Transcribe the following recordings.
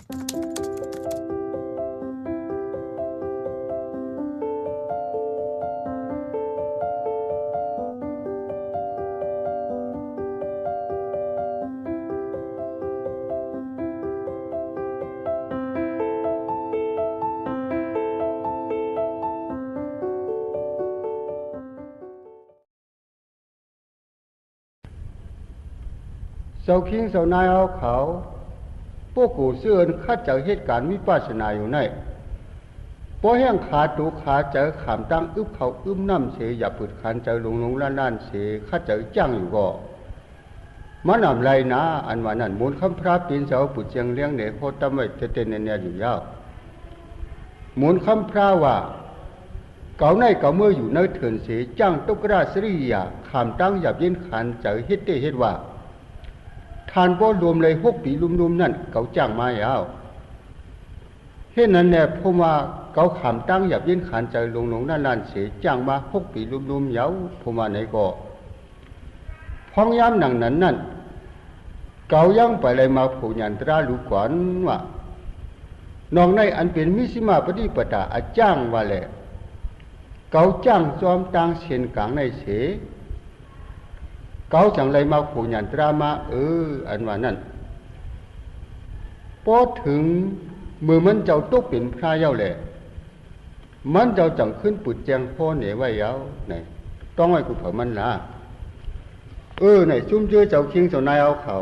เสาคิงเสานายเอาเขาพวกกูเสื่อนข้าเจอเหตุการณ์วิปัสสนาอยู่ในพอแห้งขาตูขาเจอขามตั้งอึบเขาอึบน้ำเสียอย่าปืดขันเจอหลงล้านเสียข้าเจอจ้างอยู่ก็มันนำไรนะอันว่านั้นมูลคำพระปีนเสาปุจเจียงเลี้ยงเนโคตรไม่เต้นเนี่ยอยู่ยาวมูลคำพระว่าเก่าในเก่าเมื่ออยู่ในเถื่อนเสียจ้างตุกราสริยาขามตั้งหยับยินขันเจอเฮ็ดเตเฮ็ดว่าทานบ่รวมเลย6 ปีลุมๆนั่นเขาจ้างมายาวเฮ็ดนั้นแน่ผมว่าเขาขามตั้งหยับยินขันเจอหลงล้านเสียจ้างมา6 ปีลุมๆยาวผมว่าไหนก็พ้องย้ำหนังนั้นเก่ายังไปเลยมาผู้ยันตราลูกก่อนว่านองในอันเป็นมิสิมาปฏิปตาอาจ้างว่าแหละเก่าจ้างจอมต่างเสียนกลางในเสเก่าจังเลยมาผู้ยันตรามาอันว่านั่นพอถึงมือมันเจ้าตกเป็นพระเย้าแหละมันเจ้าจังขึ้นปุดแจงพ่อเหนไว้เย้าไหนต้องให้กูเผามันละไหนซุ่มเจอเจ้าคิงเจ้านายเอาเขา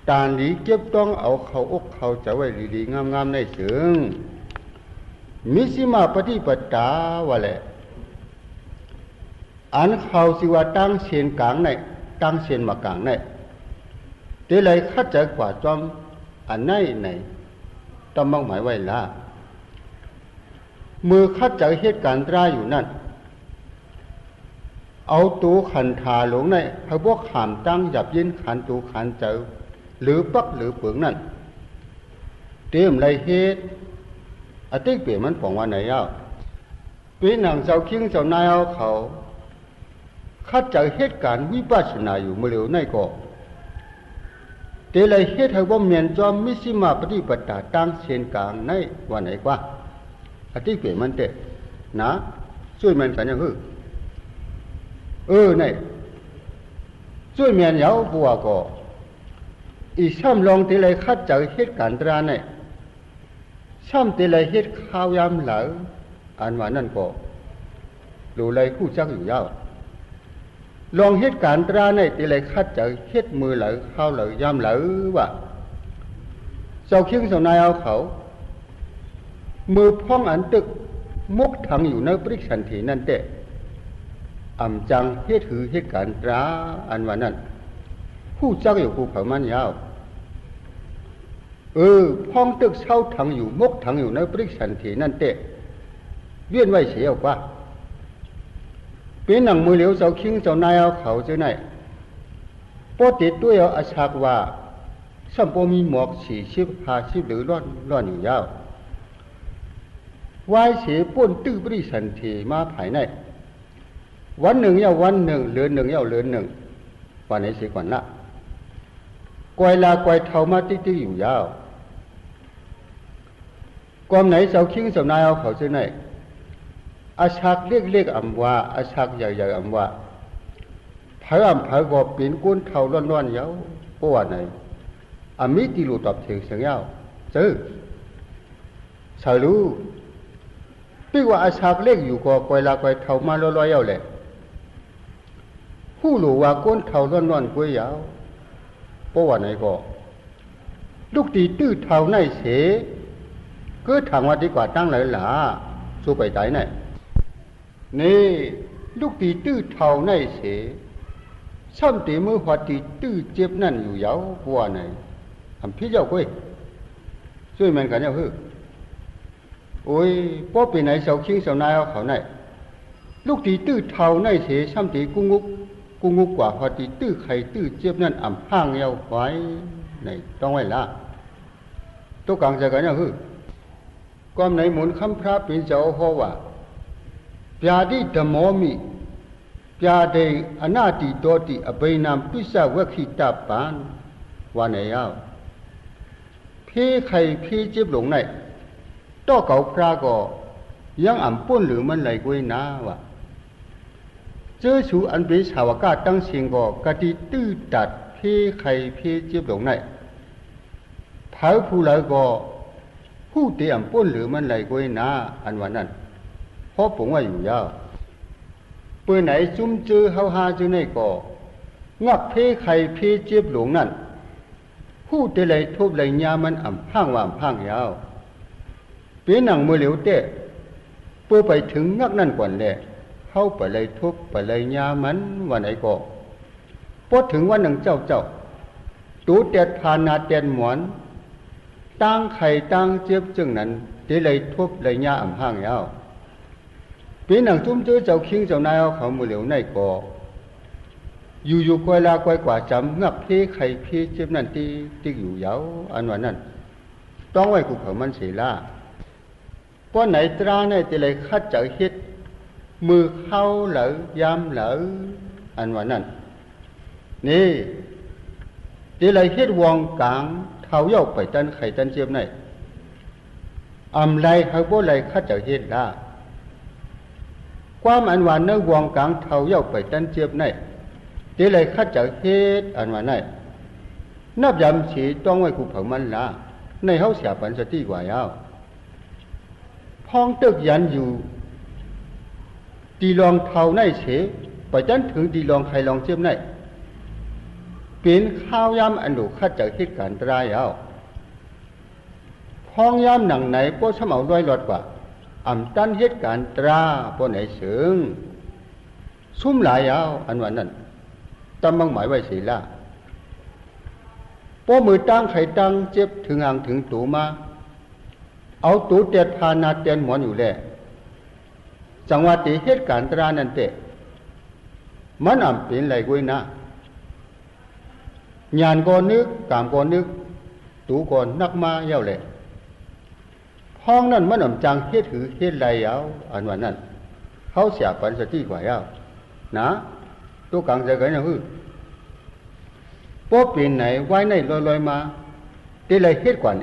ตาหลีเก็บต้องเอาเขาอกเขาจะไว้ดีๆงามๆในเชิงมิสิมาปฏิปตาว่าแหละอันเขาสิว่าตั้งเสียนกลางในตั้งเสียนมากลางในเดี๋ยวเลยคัดใจกว่าจอมอันไหนต้องมองหมายไว้ละมือคัดใจเหตุการณ์ร้ายอยู่นั่นเอาตูขันธาหลงในให้พวกขามตั้งหยับยินขันตูขันเจอหรือปักหรือเปลืองนั่นเตรียมไรเหตุอติเปลี่ยนมันปองว่าไหนเอ้าเป็นหนังเจ้าคิงเจ้านายเอาเขาคัดเจอเหตุการณ์วิปัสสนาอยู่เมื่อเร็วในก็เตไรเหตุให้ว่าเมียนจอมมิสิมาปฏิปตาตั้งเสียนกลางในว่าไหนกว่าอติเปลี่ยนมันเตะนะช่วยมันกันยังนี่ช่วยเมียนยาวบัวก็อีช่ำลองทีไรคัดเจอเหตุการณ์ตราเนี่ยช่ำทีไรเหตุข้าวยามเหลาอันว่านั่นก็ดูเลยคู่จักอยู่ยาวลองเหตุการณ์ตราเนี่ยทีไรคัดเจอเหตุมือเหลาข้าวเหลายามเหลาว่าเจ้าเคียงเจ้านายเอาเขามือพ้องอันตึกมุกถังอยู่ในปริสันถีนั่นเตะอำจังเหตุการณ์ตราอันว่านั้นผู้จักอยู่ผู้เผามันยาวพ้องตึกเช่าถังอยู่มกถังอยู่ในปริสันถีนั่นเตะเวียนไว้เสียกว่าเป็นหนังมือเหลียวเจ้าคิงเจ้านายเอาเขาเจ้าไหนปอติดด้วยเอาอาชากว่าสัมปมีหมอก40 50หรือร้อนอยู่ยาววายเสียป้นตื้อปริสันถีมาภายในวันหนึ่งเย้าวันหนึ่งเลือนหนึ่งเย้าเลือนหนึ่งวันไหนเสียก่อนละกวยลากวยเท่ามาติ๊กอยู่ยาวกอมไหนเจ้าคิงเจ้านายเอาเขาเจ้าไหนอาชักเล็กๆอำว่าอาชักใหญ่ๆอำว่าเผาเผาก็เป็นก้นเท่าร้อนๆยาวเพราะว่าไหนอามิติลูตอบเสียงยาวเจอสาลูปีว่าอาชักเล็กอยู่ก็กวยลากวยเท่ามาลอยๆยาวแหละผู้หลูว่าก้นเท่าร้อนๆกวยยาวเพราะว่าไหนก็ลูกตีตื้อเท่าในเสก็ทางว่าดีกว่าตั้งหลาสู้ไปใจไหนนี่ลูกตีตื้อเท่าในเสซ้ำตีมือหัวตีตื้อเจ็บนั่นอยู่ยาวเพราะว่าไหนทำพี่เจ้าก้ยช่วยมันกันเนี่ยโอ้ยป้อไปไหนเสาคิงเสานายเอาเขาไหนลูกตีตื้อเท่าในเสซ้ำตีกุงุกกว่าพอตีตื้อไข่ตื้อเจ็บนั่นอ่ำห้างเยาไว้ไหนต้องไว้ละตัวกลางจะกันเนี่ยความไหนหมุนคำพระเป็นเจ้าเพราะว่าปยาดิธรรมมิปยาเดอนาติโตติอเบนามปิสะวะขิตาปานว่าไหนยาวเ พี่ใครพี่เจ็บหลงไหนต่อเก่าพระก็ยังอ่ำป้นหรือมันไหลกุยน้าวะเจอชูอันเป็นชาวกาตั้งเสียงก็กะติตื้อตัดพี่ใครพี่เจ็บหลงไหนเผาผู้ไหลก็ผู้เตรียมป้นหรือมันไหลกุยน้าอันวันนั้นเพราะผมว่าอยู่ยาวเปื่อไหนจุ้มเจอเฮาหาเจอในก็งับพี่ใครพี่เจ็บหลงนั่นผู้เตะไหลทุบไหลยามันอ่ำพังว่าพังยาวเป็นหนังมือเหลวเตะเพื่อไปถึงงักนั่นก่อนแหละเข้าไปเลยทุบไปเลยยามันวันไหนก็พอถึงวันหนึ่งเจ้าตูเต็ดพานาเต็นหมวนตั้งไข่ตั้งเจ็บจึงนั้นเตะเลยทุบเลยยาอ่ำพังยาวเป็นหนังจุ้มเจอเจ้าคิงเจ้านายเอาเขามือเหลวในก็อยู่คอยลาคอยกว่าจำงับเพไข่เพเจ็บนั่นที่อยู่ยาวอันวันนั้นต้องไว้กูเขามันเสียละเพราะไหนตราในแต่เลยคัดเจอเฮ็ดมือเข้าเหลอยามเหลออันวันนั้นนี่แต่เลยเฮ็ดวงกลางเท้าเย้าไปตันไข่ตันเจ็บในอำไรเขาบ่ไรคัดเจอเฮ็ดละความอันวันเนื้อวงกลางเท้าเย้าไปตันเจ็บในเดี๋ยวเลยคัดจากเฮ็ดอันว่านั่นนับยำสีต้องไว้กูเผามันละในเฮาเสียปันสติกว่ายาวพองตึกยันอยู่ตีลองเท่าในเสไปจนถึงตีลองใครลองเจ็บในเป็นข้าวยำอันดูคัดจากเหตุการณ์ตรายเอาพองยำหนังไหนป้อสมเอาด้วยรอดกว่าอ่ำตันเหตุการณ์ตราป้อไหนเสืองซุ่มหลายเอาอันว่านั่นตั้งมั่งหมายไว้สีละป้อมือตั้งไข่ตั้งเจ็บถึงอ่างถึงตูมาเอาตูเตียดพานาเตียนหมอนอยู่แหละจังหวะที่เหตุการณ์ตรานั่นเตะมันอ่ำเป็นไรกุ้ยนะญาณก่อนนึกกามก่อนนึกตูก่อนนักมาเย้าแหละห้องนั้นมันอ่ำจังเฮ็ดถือเฮ็ดไรเอาอันว่านั้นเขาเสียปันสติกว่าเย้านะตัวกลางใจกันอย่างอื่นพอเป็นไหนไว้ในลอยมาที่ไรเฮ็ดกว่า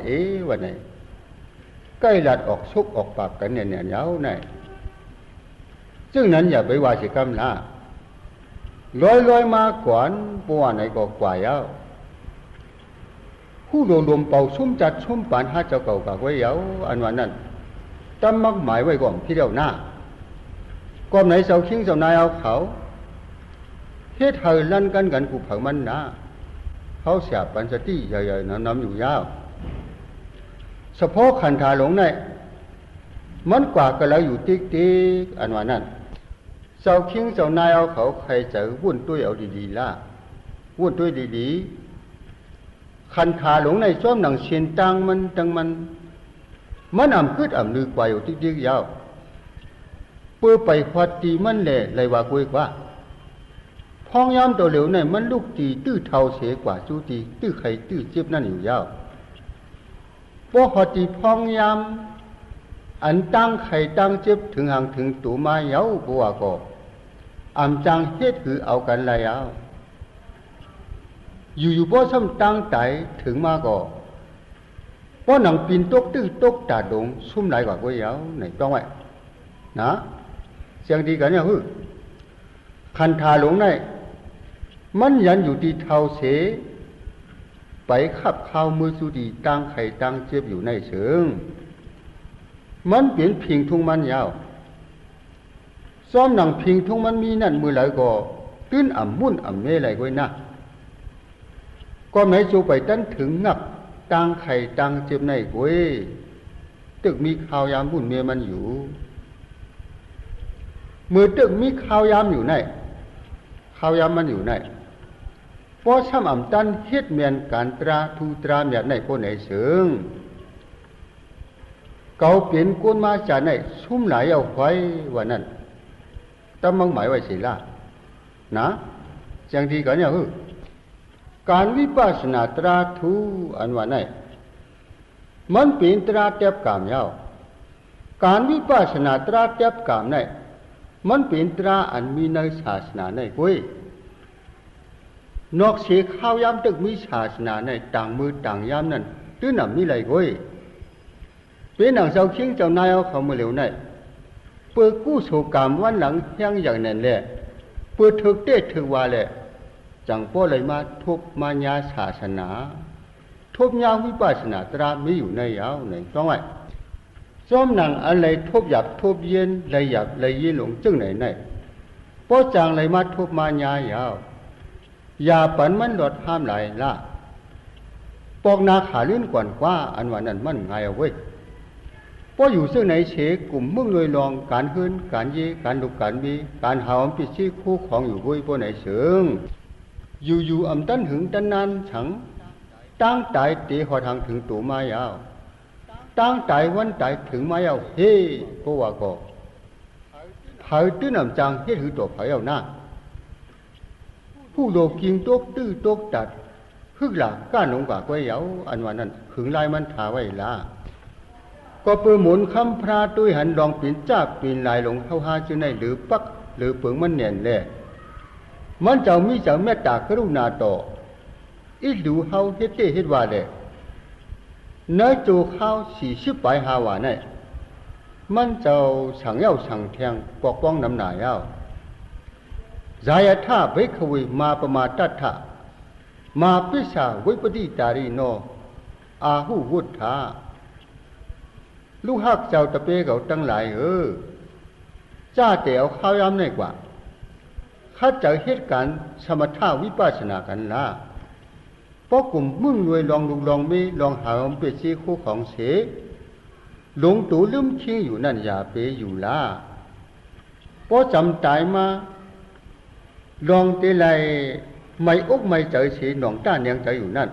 วันไหนใกล้หลัดออกซุกออกปากกันเนี่ยยาวไหนซึ่งนั้นอย่าไปว่าสิกรรมละลอยมาก่อนปัวไหนก็กว่ายาวผู้รวมเป่าซุ่มจัดซุ่มปานหาเจ้าเก่าปากไว้ยาวอันวันนั้นตั้มมักหมายไว้ก่อนที่เดียวหน้าก่อนไหนเสาคิงเสานายเอาเขาเฮ็ดเฮาลั่นกันกูเผามันนะเขาเสียปันสติใหญ่ๆน้ำอยู่ยาวเฉพาะขันธาหลงในมันกว่าก็แล้วอยู่ติ๊กอันว่านั้นเจ้าคิงเจ้านายเอาเขาใครจะวุ่นตุ้ยเอาดีๆล่ะวุ่นตุ้ยดีๆขันธาหลงในซ้อมหนังเชียนตังมันอ่ำคืดอ่ำลือกว่าอยู่ติ๊กยาวเพื่อไปพอตีมันแหละเลยว่ากุยกว่าพองยามตัวเหลวในมันลูกตีตื้อเท่าเสียกว่าจูตีตื้อไข่ตื้อเจ็บนั่นอยู่ยาวพอหอตีพองยามอันตั้งไข่ตั้งเจ็บถึงห่างถึงตูมาเย้าบัวก็อ่ำจังเฮ็ดคือเอากันไรเอาอยู่บ่ซ้ำตั้งไตถึงมาก็เพราะหนังปีนตกตื้อตกตาดงซุ่มไหลกว่าก็เย้าไหนต้องไว้นะเสียงดีกันเนี่ยฮึคันธาหลงในมันยันอยู่ที่เท้าเสไปขับข้าวมือสุดีตั้งไข่ตั้งเจ็บอยู่ในเชิงมันเปลี่ยนพิงทุ่งมันยาวซ้อมหนังพิงทุ่งมันมีนั่นมือไหลก็ตื้นอ่ำมุ่นอ่ำเม่ไหลก้อยนะก็ไม่จูไปตั้นถึงงับตั้งไข่ตั้งเจ็บในก้อยตึกมีข้าวยามมุ่นเมียมันอยู่มือตึกมีข้าวยามอยู่ในข้าวยามมันอยู่ในพอช้ำอ่ำตันเฮ็ดเมียนการตราทูตราเมียนในคนไหนเสืองเก่าเปลี่ยนก้นมาจากไหนซุ่มไหลเอาไว้วันนั้นตั้งมั่งหมายไว้สิล่ะนะจังทีกันเนี่ยคือการวิปัสสนาตราทูอันว่าไหนมันเป็นตราเทียบกามยาวการวิปัสสนาตราเทียบกามไหนมันเป็นตราอันมีในศาสนาในกุยนอกเสียข้าวยามตึกมีศาสนาในต่างมือต่างยามนั้น ตื้อนำมีไหลก้อยเป็นหนังเสาคิงเจ้านายเอาเขามาเหลวในเปิดกู้โศกรรมวันหลังแห้งอย่างนั้นแหละเปิดถึกเตะถึกว่าแหละจังป้อเลยมาทบมายาศาสนาทบยาวิปัสสนาตรามีอยู่ในยาวในต้องไว้ซ้อมหนังอะไรทบหยับทบเย็นเลยหยับเลยยีหลงจึงไหนในป้อจางเลยมาทบมายายาวอย่าปันมันหลดห้ามไหลละปอกนาขาลื่นกว่านกว่าอันวันนั้นมันไงเอาไว้ป้ออยู่ซึ่งไหนเฉกลุ่มมึงเลยลองการขึ้นการยีการดุการมีการหาวปิดชี้คู่ของอยู่บุ้ยป้อไหนเสืองอยู่อำตันหึงตันนานฉังตั้งใจตีหอทางถึงตู่มายาวตั้งใจวันใจถึงมายาวเฮ้ป้อว่าก็เผยตื้นำจังเฮ็ดหือตัวเผยเอาหน้าผู้โลกิงตกตื้อตกตัดฮึกหลักก้านหลงกว่าก้อยเหยาอันวันนั้นขึงลายมันถาไว้ละก็เปิดหมุนคำพระตุ้ยหันลองปีนจ้าปีนลายหลงเข้าหาจึงในหรือปักหรือเปิงมันเนียนแหละมันเจ้ามีเจ้าเมตตากรุณาต่ออีดูเฮาเฮ็ดเตเฮ็ดว่าแหละเนื้อจูข้าว40 ไปหาว่าเนี่ยมันเจ้าสั่งเย้าสั่งแทงปอกป้องน้ำหนายเอาใจท่าเบกขวิมาประมาตัทธะมาปิสาวิปติตารีโนอาหูวุฒาลูกฮักเจ้าตะเปเขาตั้งหลายจ้าแต่เอาข้าวยำในกว่าข้าจะเหตุการณ์สมถะวิปัสสนากันละเพราะกลุ่มมึงรวยลองลุกลองมีลองหาเปรีคู่ของเสหลงตูลืมคิงอยู่นั่นอย่าเปอยู่ละเพราะจำตายมาลองเตไลไม่อกไม่เจอเสียหนองต้านยังใจอยู่นั่น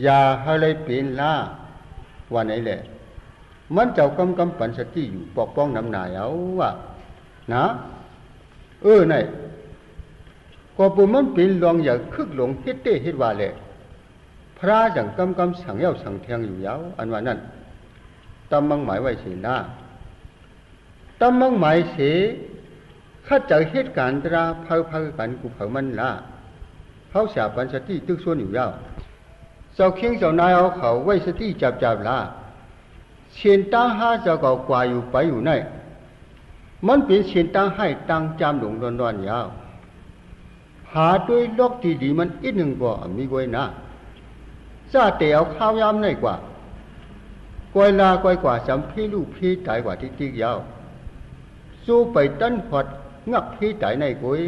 อย่าให้เลยเปลี่ยนละวันไหนแหละมันเจ้ากำปันสติอยู่ปกป้องน้ำหนายเอาว่ะนะไหนก็ปุ่มมันเปลี่ยนลองอย่าคึกหลงเฮ็ดเต้เฮ็ดว่าแหละพระอย่างกำสั่งเย้าสั่งแทงอยู่ยาวอันว่านั่นตำมังหมายไว้เสียนะตำมังหมายเสียข้าจะเหตุการณ์ตราเผากันกูเผามันละเขาเสียปันสติตึกส่วนอยู่ยาวเจ้าเคียงเจ้านายเอาเขาไว้สติจับละเชียนตั้งห้าเจ้าก็กว่าอยู่ไปอยู่ในมันเป็นเชียนตั้งให้ตั้งจำหลงดอนยาวหาด้วยลอกดีมันอีกหนึ่งกว่ามีกวยนะจ้าแต่เอาข้าวยำในกว่ากวยลากวยกว่าจำพี่ลูกพี่ตายกว่าที่ติ๊กยาวสู้ไปตั้นพอดงักพี่ตายในกวย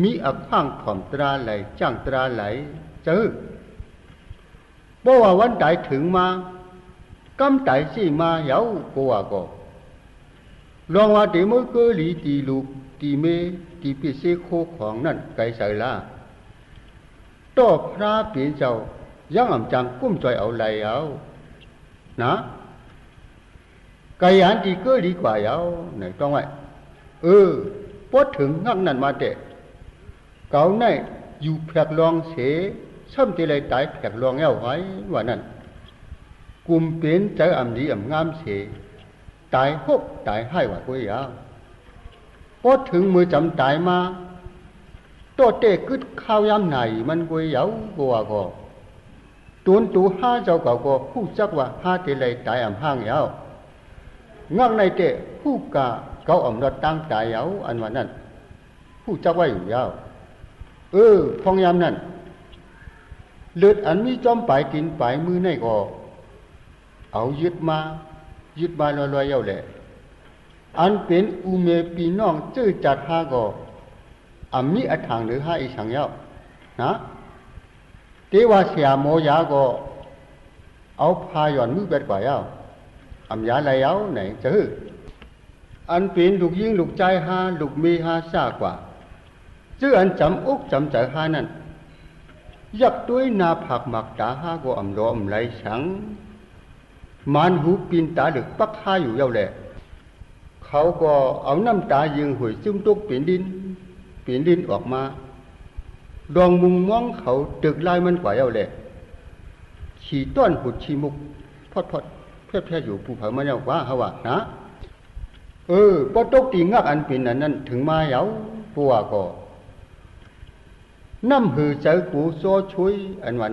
มีอักข้างถ่อมตราไหลจ้างตราไหลเจอเพราะว่าวันตายถึงมากำตายสิมาเหยาก็ว่าก็ลองว่าตีมือเกลีตีลูกตีเมตีพิเศษโคของนั่นไกลใส่ละต่อพระเปลี่ยนเจ้ายังอ่ำจังกุ้มใจเอาไหลเอานะไกยันตีเกลีกว่าเหยาไหนต้องไว้พอถึงงักนั่นมาเตะเก่าในอยู่แผกลองเสซ้ำตีเลยตายแผกลองเอาไว้ว่านั่นกลุ่มเป็นใจอ่ำดีอ่ำงามเสตายหกตายให้ว่ากุยยาวพอถึงมือจำตายมาตัวเตะกึดข้าวยำไหนมันกุยยาวกัวก็ตูห้าเจ้าก็ผู้จักว่าห้าตีเลยตายอ่ำห้างยาวงักในเตะผู้กาเก่าอ่ำรถตั้งตายยาวอันว่านั่นผู้จักว่าอยู่ยาวพองยำนั่นเลือดอันมีจอมปลายกินปลายมือในก็เอายึดมาลอยๆเอาแหละอันเป็นอุเมปีน้องจื้อจัดหาก็มีอัฐางหรือหาอีสังเยานะเทวาเสียโมยาก็เอาพาย่อนมือเบ็ดกว่าเยาอยาไหลเอาไหนจื้ออันเป็นลูกยิงลูกใจหาลูกมีหาซากว่าจื้ออันจำอกจำใจหานั่นยักด้วยนาผักหมักตาหาก็รอไหลสังมันหูปีนตาดึกปักห้าอยู่เย้าแหละเขาก็เอาน้ำตายิงหวยซึมตุกปีนดินออกมาดองมุงมองเขาตึกลายมันกว่าเย้าแหละขี่ต้อนหุดชีมุกพอดเพื่ออยู่ภูเขามันเย้าว่าเขาว่านะพอตกตีงักอันเป็นอันนั้นถึงมาเย้าปัวก็น้ำหือใจกูโซช่วยอันวัน